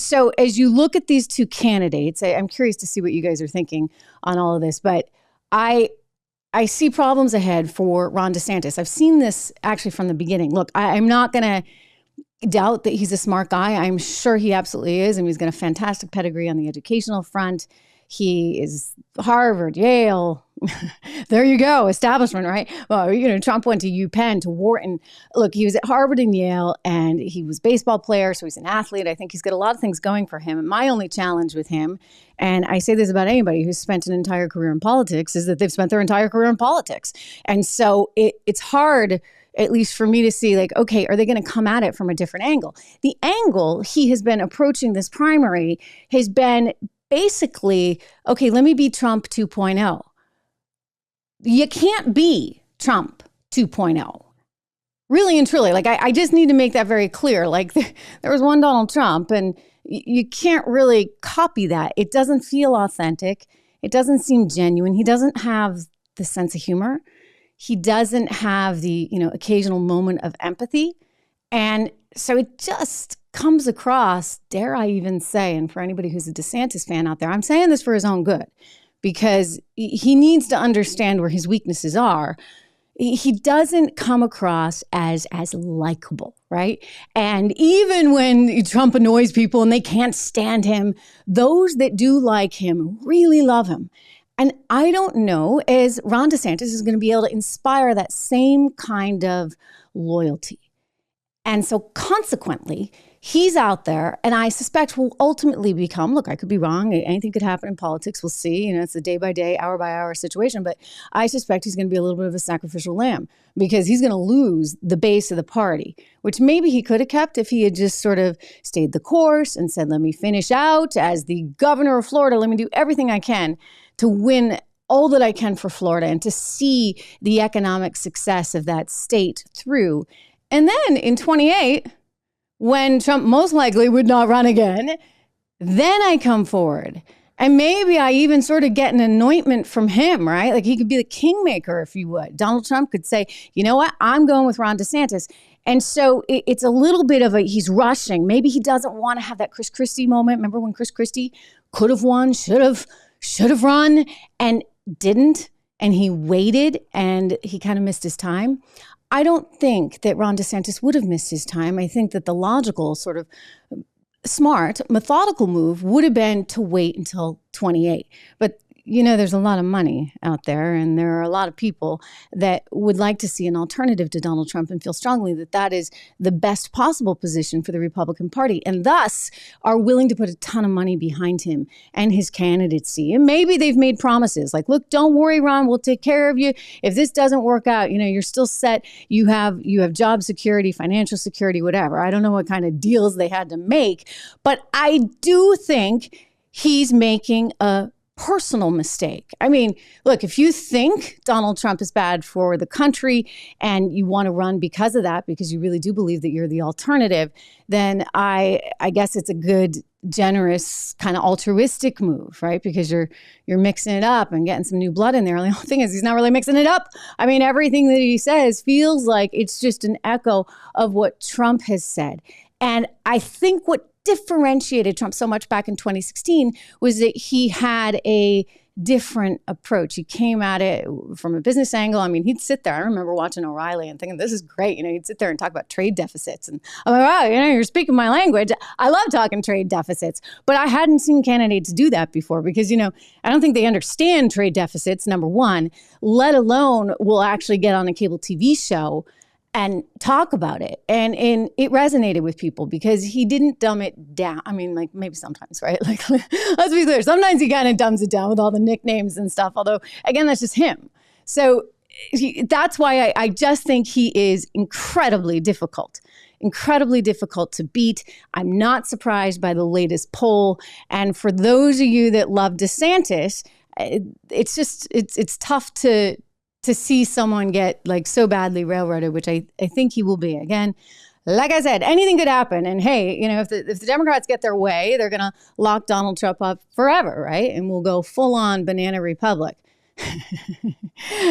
so as you look at these two candidates, I'm curious to see what you guys are thinking on all of this, but I see problems ahead for Ron DeSantis. I've seen this actually from the beginning. Look, I'm not going to doubt that he's a smart guy. I'm sure he absolutely is. And he's got a fantastic pedigree on the educational front. He is Harvard, Yale. There you go. Establishment, right? Well, Trump went to UPenn, to Wharton. Look, he was at Harvard and Yale, and he was a baseball player. So he's an athlete. I think he's got a lot of things going for him. And my only challenge with him, and I say this about anybody who's spent an entire career in politics, is that they've spent their entire career in politics. And so it's hard, at least for me, to see, like, okay, are they going to come at it from a different angle? The angle he has been approaching this primary has been basically, okay, let me be Trump 2.0. You can't be Trump 2.0. Really and truly. Like, I just need to make that very clear. Like, there was one Donald Trump, and you can't really copy that. It doesn't feel authentic. It doesn't seem genuine. He doesn't have the sense of humor. He doesn't have the, occasional moment of empathy. And so it just comes across, dare I even say, and for anybody who's a DeSantis fan out there, I'm saying this for his own good, because he needs to understand where his weaknesses are. He doesn't come across as likable, right? And even when Trump annoys people and they can't stand him, those that do like him really love him. And I don't know as Ron DeSantis is going to be able to inspire that same kind of loyalty. And so consequently, he's out there, and I suspect will ultimately become, look, I could be wrong. Anything could happen in politics. We'll see. It's a day by day, hour by hour situation. But I suspect he's going to be a little bit of a sacrificial lamb, because he's going to lose the base of the party, which maybe he could have kept if he had just sort of stayed the course and said, let me finish out as the governor of Florida. Let me do everything I can to win all that I can for Florida and to see the economic success of that state through. And then in 28, when Trump most likely would not run again, then I come forward. And maybe I even sort of get an anointment from him, right? Like, he could be the kingmaker, if you would. Donald Trump could say, you know what? I'm going with Ron DeSantis. And so it's a little bit of he's rushing. Maybe he doesn't want to have that Chris Christie moment. Remember when Chris Christie could have won, should have run, and didn't? And he waited, and he kind of missed his time. I don't think that Ron DeSantis would have missed his time. I think that the logical, sort of smart, methodical move would have been to wait until 28. But there's a lot of money out there, and there are a lot of people that would like to see an alternative to Donald Trump and feel strongly that that is the best possible position for the Republican Party, and thus are willing to put a ton of money behind him and his candidacy. And maybe they've made promises like, look, don't worry, Ron, we'll take care of you. If this doesn't work out, you're still set. You have job security, financial security, whatever. I don't know what kind of deals they had to make, but I do think he's making a personal mistake. I mean, look, if you think Donald Trump is bad for the country and you want to run because of that, because you really do believe that you're the alternative, then I guess it's a good, generous, kind of altruistic move, right? Because you're mixing it up and getting some new blood in there. The only thing is, he's not really mixing it up. I mean, everything that he says feels like it's just an echo of what Trump has said. And I think what differentiated Trump so much back in 2016 was that he had a different approach. He came at it from a business angle. I mean, he'd sit there. I remember watching O'Reilly and thinking, this is great. He'd sit there and talk about trade deficits. And I'm like, wow, you're speaking my language. I love talking trade deficits. But I hadn't seen candidates do that before because, I don't think they understand trade deficits, number one, let alone will actually get on a cable TV show and talk about it. And it resonated with people because he didn't dumb it down. I mean, like, maybe sometimes, right? Like, let's be clear. Sometimes he kind of dumbs it down with all the nicknames and stuff. Although, again, that's just him. So that's why I just think he is incredibly difficult to beat. I'm not surprised by the latest poll. And for those of you that love DeSantis, it's tough to see someone get like so badly railroaded, which I think he will be. Again, like I said, anything could happen. And hey, if the Democrats get their way, they're going to lock Donald Trump up forever, right? And we'll go full on banana republic.